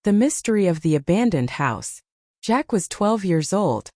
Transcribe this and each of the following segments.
The Mystery of the Abandoned House. Jack was 12 years old.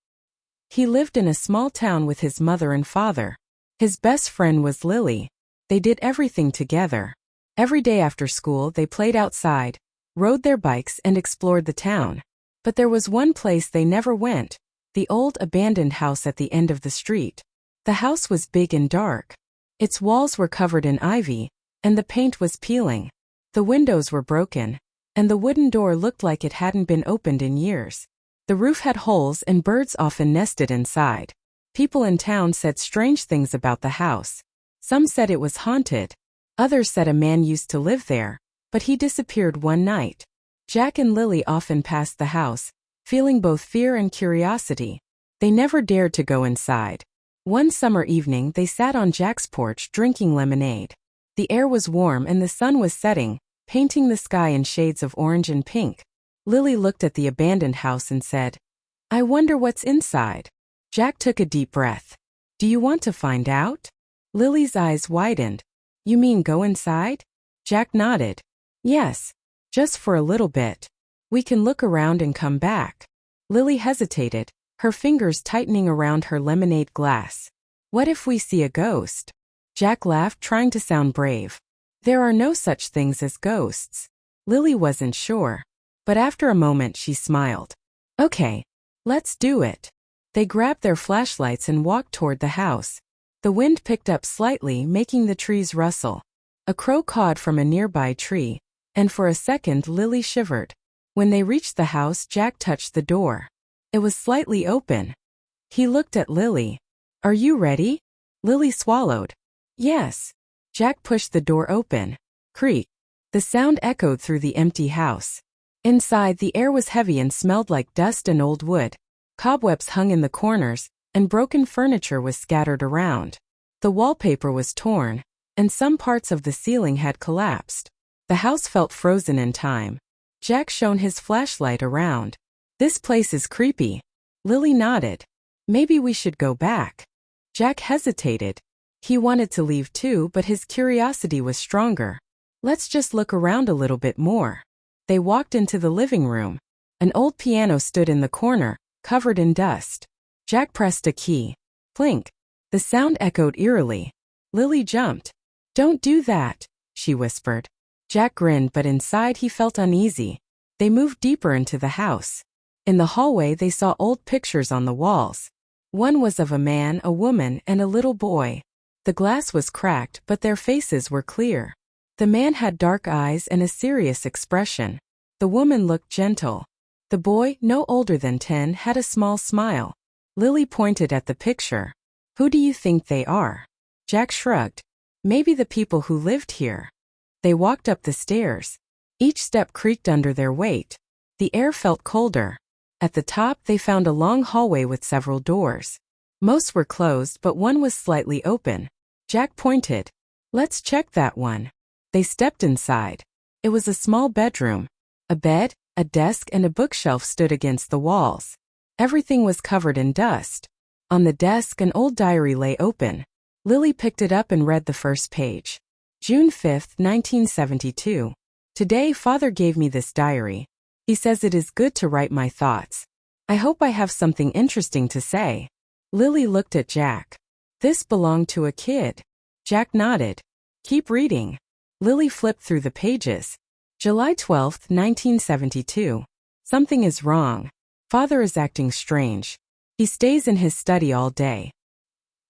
He lived in a small town with his mother and father. His best friend was Lily. They did everything together. Every day after school they played outside, rode their bikes and explored the town. But there was one place they never went, the old abandoned house at the end of the street. The house was big and dark. Its walls were covered in ivy, and the paint was peeling. The windows were broken, and the wooden door looked like it hadn't been opened in years. The roof had holes and birds often nested inside. People in town said strange things about the house. Some said it was haunted. Others said a man used to live there, but he disappeared one night. Jack and Lily often passed the house, feeling both fear and curiosity. They never dared to go inside. One summer evening they sat on Jack's porch drinking lemonade. The air was warm and the sun was setting, painting the sky in shades of orange and pink. Lily looked at the abandoned house and said, "I wonder what's inside." Jack took a deep breath. "Do you want to find out?" Lily's eyes widened. "You mean go inside?" Jack nodded. "Yes, just for a little bit. We can look around and come back." Lily hesitated, her fingers tightening around her lemonade glass. "What if we see a ghost?" Jack laughed, trying to sound brave. "There are no such things as ghosts." Lily wasn't sure, but after a moment she smiled. "Okay, let's do it." They grabbed their flashlights and walked toward the house. The wind picked up slightly, making the trees rustle. A crow cawed from a nearby tree, and for a second Lily shivered. When they reached the house, Jack touched the door. It was slightly open. He looked at Lily. "Are you ready?" Lily swallowed. "Yes." Jack pushed the door open. Creak. The sound echoed through the empty house. Inside, the air was heavy and smelled like dust and old wood. Cobwebs hung in the corners, and broken furniture was scattered around. The wallpaper was torn, and some parts of the ceiling had collapsed. The house felt frozen in time. Jack shone his flashlight around. "This place is creepy." Lily nodded. "Maybe we should go back." Jack hesitated. He wanted to leave too, but his curiosity was stronger. "Let's just look around a little bit more." They walked into the living room. An old piano stood in the corner, covered in dust. Jack pressed a key. Clink. The sound echoed eerily. Lily jumped. "Don't do that," she whispered. Jack grinned, but inside he felt uneasy. They moved deeper into the house. In the hallway they saw old pictures on the walls. One was of a man, a woman, and a little boy. The glass was cracked, but their faces were clear. The man had dark eyes and a serious expression. The woman looked gentle. The boy, no older than 10, had a small smile. Lily pointed at the picture. "Who do you think they are?" Jack shrugged. "Maybe the people who lived here." They walked up the stairs. Each step creaked under their weight. The air felt colder. At the top they found a long hallway with several doors. Most were closed, but one was slightly open. Jack pointed. "Let's check that one." They stepped inside. It was a small bedroom. A bed, a desk, and a bookshelf stood against the walls. Everything was covered in dust. On the desk, an old diary lay open. Lily picked it up and read the first page. June 5, 1972. "Today, Father gave me this diary. He says it is good to write my thoughts. I hope I have something interesting to say." Lily looked at Jack. "This belonged to a kid." Jack nodded. "Keep reading." Lily flipped through the pages. July 12, 1972. "Something is wrong. Father is acting strange. He stays in his study all day.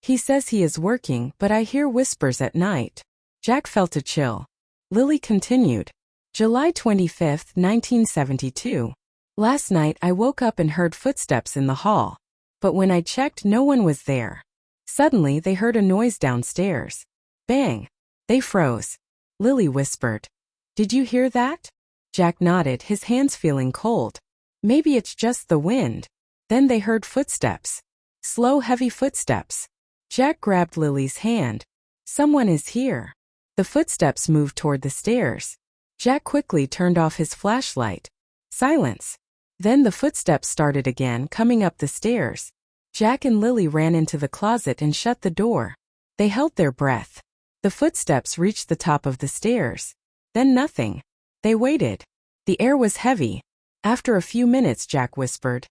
He says he is working, but I hear whispers at night." Jack felt a chill. Lily continued. July 25, 1972. "Last night I woke up and heard footsteps in the hall. But when I checked, no one was there. Suddenly they heard a noise downstairs. Bang! They froze." Lily whispered. "Did you hear that?" Jack nodded, his hands feeling cold. "Maybe it's just the wind." Then they heard footsteps. Slow, heavy footsteps. Jack grabbed Lily's hand. "Someone is here." The footsteps moved toward the stairs. Jack quickly turned off his flashlight. Silence. Then the footsteps started again, coming up the stairs. Jack and Lily ran into the closet and shut the door. They held their breath. The footsteps reached the top of the stairs. Then nothing. They waited. The air was heavy. After a few minutes, Jack whispered,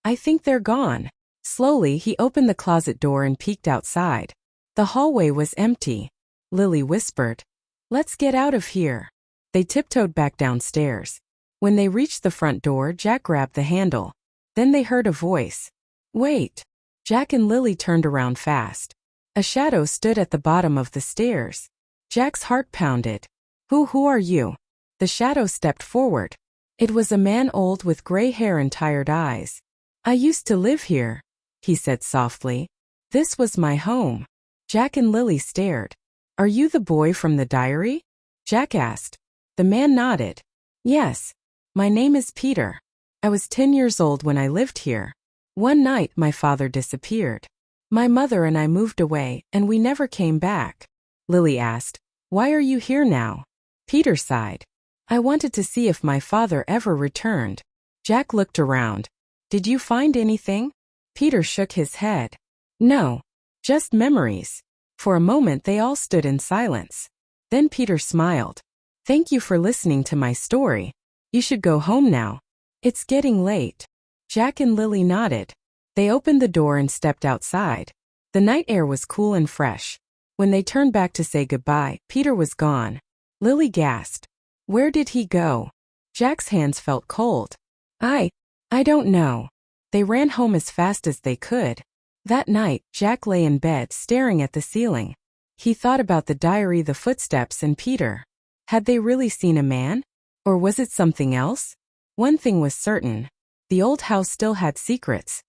"I think they're gone." Slowly, he opened the closet door and peeked outside. The hallway was empty. Lily whispered, "Let's get out of here." They tiptoed back downstairs. When they reached the front door, Jack grabbed the handle. Then they heard a voice. "Wait." Jack and Lily turned around fast. A shadow stood at the bottom of the stairs. Jack's heart pounded. Who are you?" The shadow stepped forward. It was a man, old with gray hair and tired eyes. "I used to live here," he said softly. "This was my home." Jack and Lily stared. "Are you the boy from the diary?" Jack asked. The man nodded. "Yes. My name is Peter. I was 10 years old when I lived here. One night my father disappeared. My mother and I moved away, and we never came back." Lily asked, "Why are you here now?" Peter sighed. "I wanted to see if my father ever returned." Jack looked around. "Did you find anything?" Peter shook his head. "No. Just memories." For a moment they all stood in silence. Then Peter smiled. "Thank you for listening to my story. You should go home now. It's getting late." Jack and Lily nodded. They opened the door and stepped outside. The night air was cool and fresh. When they turned back to say goodbye, Peter was gone. Lily gasped. "Where did he go?" Jack's hands felt cold. I don't know." They ran home as fast as they could. That night, Jack lay in bed staring at the ceiling. He thought about the diary, the footsteps, and Peter. Had they really seen a man? Or was it something else? One thing was certain. The old house still had secrets.